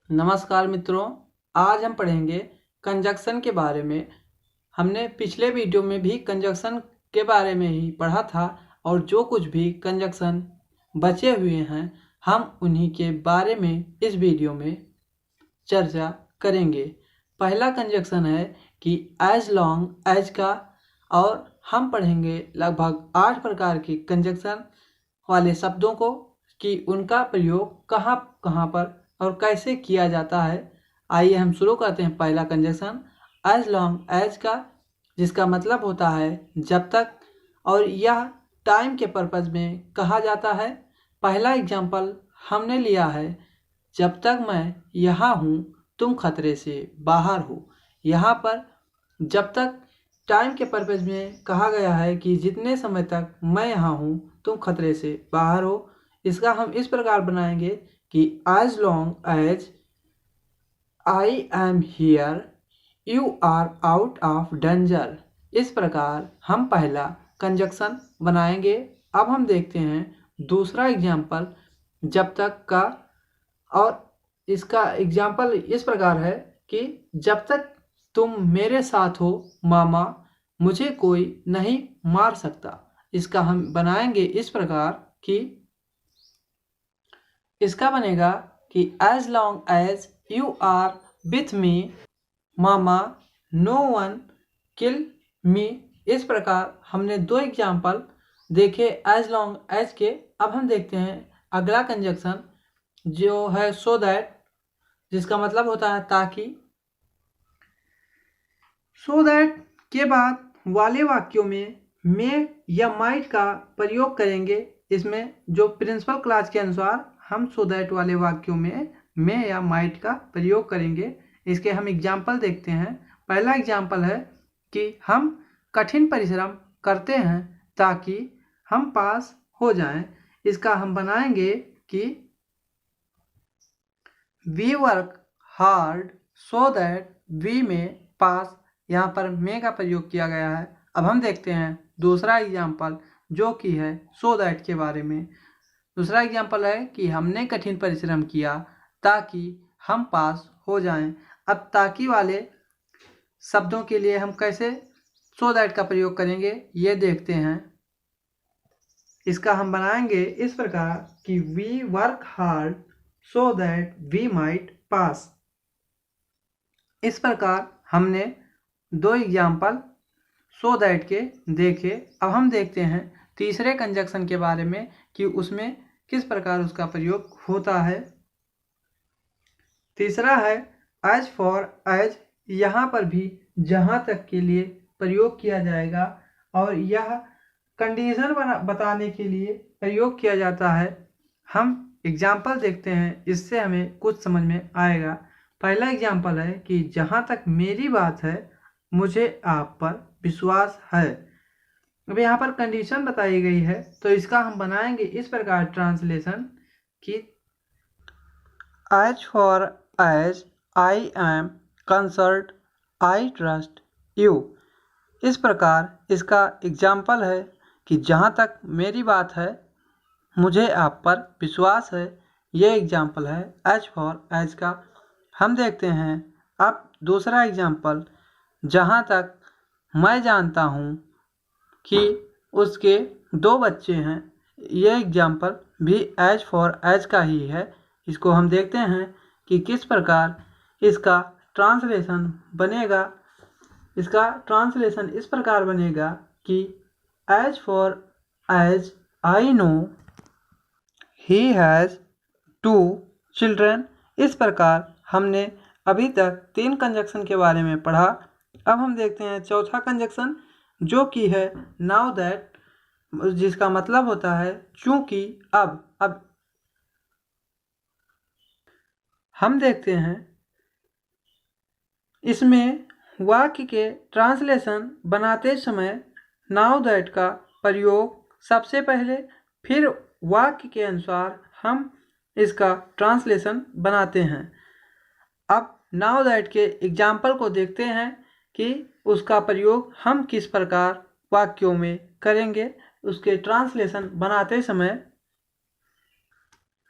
नमस्कार मित्रों, आज हम पढ़ेंगे कंजक्शन के बारे में। हमने पिछले वीडियो में भी कंजक्शन के बारे में ही पढ़ा था और जो कुछ भी कंजक्शन बचे हुए हैं हम उन्हीं के बारे में इस वीडियो में चर्चा करेंगे। पहला कंजक्शन है कि एज लॉन्ग एज का, और हम पढ़ेंगे लगभग 8 प्रकार के कंजक्शन वाले शब्दों को कि उनका प्रयोग कहाँ कहाँ पर और कैसे किया जाता है। आइए हम शुरू करते हैं। पहला कंजक्शन एज लॉन्ग एज का, जिसका मतलब होता है जब तक, और यह टाइम के पर्पज में कहा जाता है। पहला एग्जाम्पल हमने लिया है, जब तक मैं यहाँ हूँ तुम खतरे से बाहर हो। यहाँ पर जब तक टाइम के पर्पज में कहा गया है कि जितने समय तक मैं यहाँ हूँ तुम खतरे से बाहर हो। इसका हम इस प्रकार बनाएंगे कि as long as I am here you are out of danger. इस प्रकार हम पहला कंजक्शन बनाएंगे। अब हम देखते हैं दूसरा एग्जाम्पल जब तक का, और इसका एग्जाम्पल इस प्रकार है कि जब तक तुम मेरे साथ हो मामा, मुझे कोई नहीं मार सकता। इसका हम बनाएंगे इस प्रकार कि इसका बनेगा कि as long as you are with me mama no one kill me. इस प्रकार हमने दो एग्जाम्पल देखे एज लॉन्ग एज के। अब हम देखते हैं अगला कंजक्शन जो है सो दैट, जिसका मतलब होता है ताकि। सो दैट के बाद वाले वाक्यों में मे या माइट का प्रयोग करेंगे। इसमें जो प्रिंसिपल क्लास के अनुसार हम सो दैट वाले वाक्यों में मे या माइट का प्रयोग करेंगे। इसके हम एग्जाम्पल देखते हैं। पहला एग्जाम्पल है कि हम कठिन परिश्रम करते हैं ताकि हम पास हो जाएं। इसका हम बनाएंगे कि we work hard so that we may pass. यहाँ पर मे का प्रयोग किया गया है। अब हम देखते हैं दूसरा एग्जाम्पल जो कि है सो दैट के बारे में। दूसरा एग्जाम्पल है कि हमने कठिन परिश्रम किया ताकि हम पास हो जाएं। अब ताकि वाले शब्दों के लिए हम कैसे सो दैट का प्रयोग करेंगे ये देखते हैं। इसका हम बनाएंगे इस प्रकार कि we work hard so that we might pass. इस प्रकार हमने दो एग्जाम्पल सो दैट के देखे। अब हम देखते हैं तीसरे कंजक्शन के बारे में कि उसमें किस प्रकार उसका प्रयोग होता है। तीसरा है एज फॉर एज। यहाँ पर भी जहाँ तक के लिए प्रयोग किया जाएगा और यह कंडीशन बताने के लिए प्रयोग किया जाता है। हम एग्जाम्पल देखते हैं, इससे हमें कुछ समझ में आएगा। पहला एग्जाम्पल है कि जहाँ तक मेरी बात है मुझे आप पर विश्वास है। अब यहाँ पर कंडीशन बताई गई है तो इसका हम बनाएंगे इस प्रकार ट्रांसलेशन कि as far as I am concerned I trust you. इस प्रकार इसका एग्जाम्पल है कि जहाँ तक मेरी बात है मुझे आप पर विश्वास है। ये एग्जाम्पल है एज फॉर एज का। हम देखते हैं अब दूसरा एग्जाम्पल, जहाँ तक मैं जानता हूँ कि उसके 2 बच्चे हैं। ये एग्जाम्पल भी एज फॉर एज का ही है। इसको हम देखते हैं कि किस प्रकार इसका ट्रांसलेशन बनेगा। इसका ट्रांसलेशन इस प्रकार बनेगा कि as far as I know he has 2 children. इस प्रकार हमने अभी तक 3 कंजक्शन के बारे में पढ़ा। अब हम देखते हैं चौथा कंजक्शन जो कि है नाउ दैट, जिसका मतलब होता है चूंकि अब हम देखते हैं इसमें वाक्य के ट्रांसलेशन बनाते समय नाउ दैट का प्रयोग सबसे पहले, फिर वाक्य के अनुसार हम इसका ट्रांसलेशन बनाते हैं। अब नाउ दैट के एग्जाम्पल को देखते हैं कि उसका प्रयोग हम किस प्रकार वाक्यों में करेंगे। उसके ट्रांसलेशन बनाते समय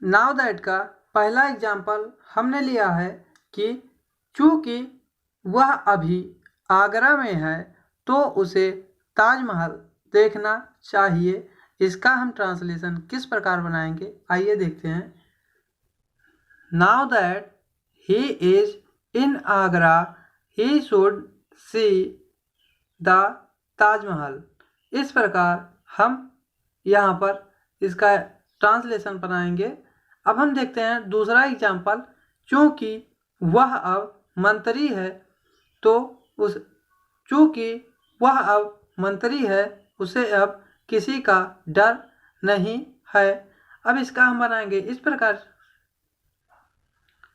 नाउ दैट का पहला एग्जाम्पल हमने लिया है कि चूँकि वह अभी आगरा में है तो उसे ताजमहल देखना चाहिए। इसका हम ट्रांसलेशन किस प्रकार बनाएंगे, आइए देखते हैं। Now that he is in Agra he should see the Taj Mahal. इस प्रकार हम यहाँ पर इसका ट्रांसलेशन बनाएंगे। अब हम देखते हैं दूसरा एग्जाम्पल। चूँकि वह अब मंत्री है तो उसे अब किसी का डर नहीं है। अब इसका हम बनाएंगे इस प्रकार।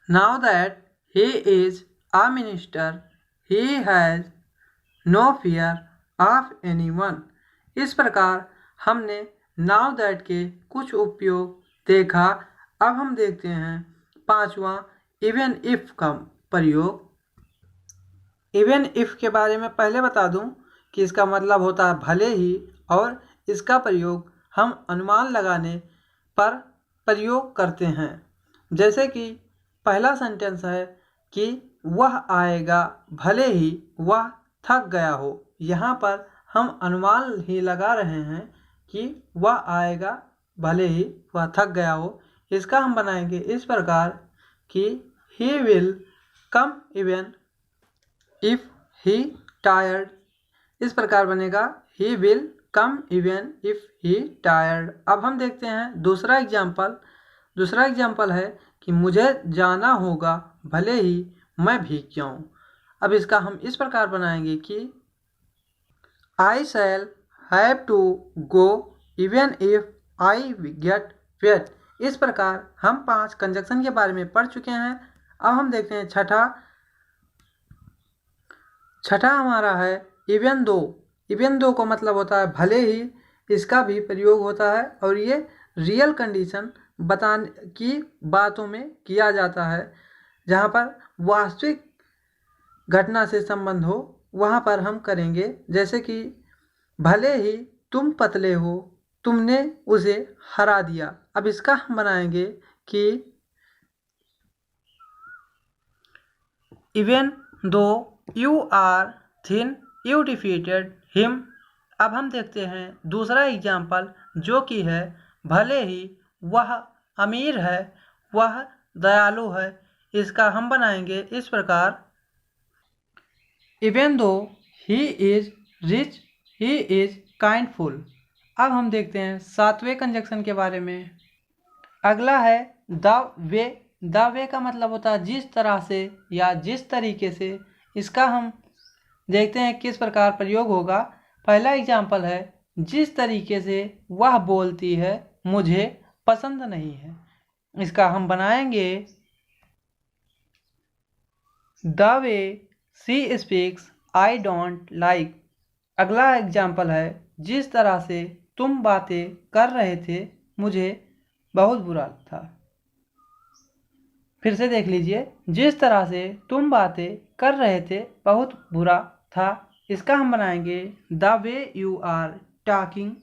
Now that he is a minister he has no fear of anyone. इस प्रकार हमने नाउ दैट के कुछ उपयोग देखा। अब हम देखते हैं पांचवा इवन इफ का प्रयोग। इवन इफ के बारे में पहले बता दूं कि इसका मतलब होता है भले ही, और इसका प्रयोग हम अनुमान लगाने पर प्रयोग करते हैं। जैसे कि पहला सेंटेंस है कि वह आएगा भले ही वह थक गया हो। यहाँ पर हम अनुमान ही लगा रहे हैं कि वह आएगा भले ही वह थक गया हो। इसका हम बनाएंगे इस प्रकार कि he will come even if he tired। इस प्रकार बनेगा he will come even if he tired। अब हम देखते हैं दूसरा एग्जाम्पल है कि मुझे जाना होगा भले ही मैं भीग जाऊं। अब इसका हम इस प्रकार बनाएंगे कि I shall have to go even if I get wet। इस प्रकार हम 5 कंजक्शन के बारे में पढ़ चुके हैं। अब हम देखते हैं छठा हमारा है इवन दो का मतलब होता है भले ही। इसका भी प्रयोग होता है और ये रियल कंडीशन बताने की बातों में किया जाता है। जहाँ पर वास्तविक घटना से संबंध हो वहाँ पर हम करेंगे। जैसे कि भले ही तुम पतले हो तुमने उसे हरा दिया। अब इसका हम बनाएंगे कि even though you are thin you defeated him. अब हम देखते हैं दूसरा एग्जाम्पल जो कि है भले ही वह अमीर है वह दयालु है। इसका हम बनाएंगे इस प्रकार even though he is rich he is kindful. अब हम देखते हैं 7वें कंजक्शन के बारे में। अगला है द वे का मतलब होता है जिस तरह से या जिस तरीके से। इसका हम देखते हैं किस प्रकार प्रयोग होगा। पहला एग्जाम्पल है जिस तरीके से वह बोलती है मुझे पसंद नहीं है। इसका हम बनाएंगे the way she speaks I don't like. अगला एग्जाम्पल है जिस तरह से तुम बातें कर रहे थे मुझे बहुत बुरा था। फिर से देख लीजिए, जिस तरह से तुम बातें कर रहे थे बहुत बुरा था। इसका हम बनाएंगे the way you are talking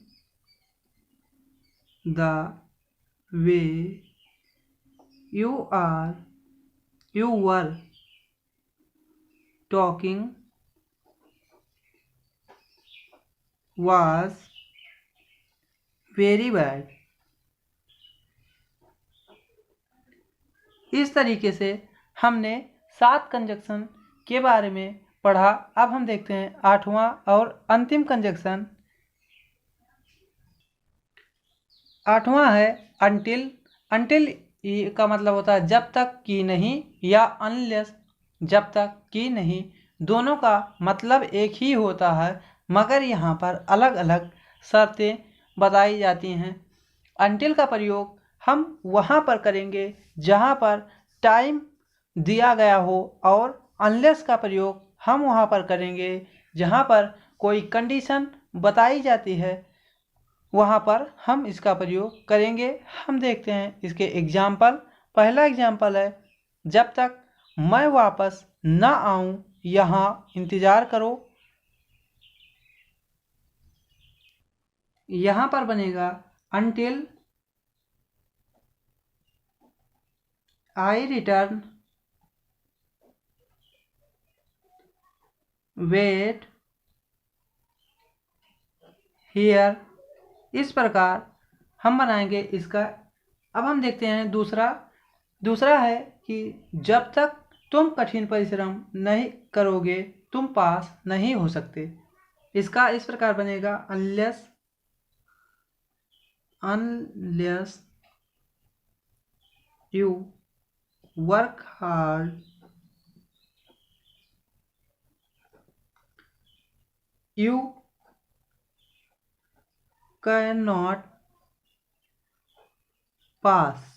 the way you were talking was very bad। इस तरीके से हमने 7 कंजक्शन के बारे में पढ़ा। अब हम देखते हैं 8वां और अंतिम कंजक्शन। 8वां है अनटिल का मतलब होता है जब तक कि नहीं, या अनलेस जब तक कि नहीं। दोनों का मतलब एक ही होता है मगर यहाँ पर अलग अलग शर्तें बताई जाती हैं। अनटिल का प्रयोग हम वहाँ पर करेंगे जहाँ पर टाइम दिया गया हो, और अनलेस का प्रयोग हम वहाँ पर करेंगे जहाँ पर कोई कंडीशन बताई जाती है, वहाँ पर हम इसका प्रयोग करेंगे। हम देखते हैं इसके एग्जाम्पल। पहला एग्जाम्पल है जब तक मैं वापस न आऊँ यहाँ इंतज़ार करो। यहाँ पर बनेगा until I return wait here. इस प्रकार हम बनाएंगे इसका। अब हम देखते हैं दूसरा है कि जब तक तुम कठिन परिश्रम नहीं करोगे तुम पास नहीं हो सकते। इसका इस प्रकार बनेगा unless you work hard you can not pass.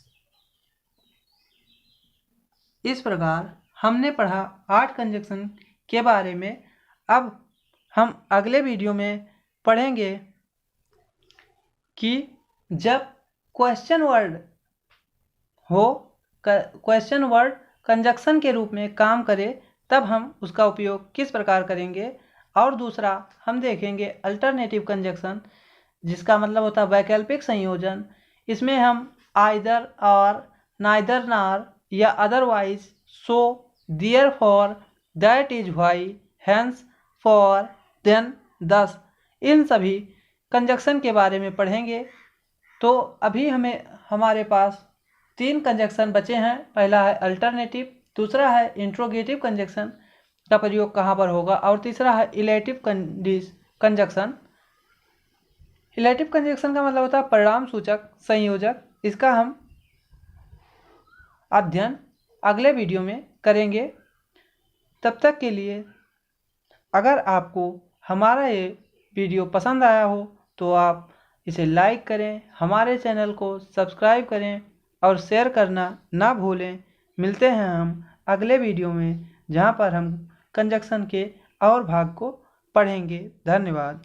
इस प्रकार हमने पढ़ा 8 कंजक्शन के बारे में। अब हम अगले वीडियो में पढ़ेंगे कि जब क्वेश्चन वर्ड कंजक्शन के रूप में काम करे तब हम उसका उपयोग किस प्रकार करेंगे। और दूसरा हम देखेंगे अल्टरनेटिव कंजक्शन, जिसका मतलब होता है वैकल्पिक संयोजन। इसमें हम आइदर और, नाइदर नॉर या otherwise, so, therefore, that is why, hence, for, then, thus, इन सभी कंजक्शन के बारे में पढ़ेंगे। तो अभी हमारे पास 3 कंजक्शन बचे हैं। पहला है अल्टरनेटिव, दूसरा है इंट्रोगेटिव कंजक्शन का प्रयोग कहाँ पर होगा, और तीसरा है इलेटिव कंजक्शन। इलेटिव कंजक्शन का मतलब होता है परिणाम सूचक संयोजक। इसका हम अध्ययन अगले वीडियो में करेंगे। तब तक के लिए अगर आपको हमारा ये वीडियो पसंद आया हो तो आप इसे लाइक करें, हमारे चैनल को सब्सक्राइब करें और शेयर करना ना भूलें। मिलते हैं हम अगले वीडियो में, जहाँ पर हम कंजक्शन के और भाग को पढ़ेंगे। धन्यवाद।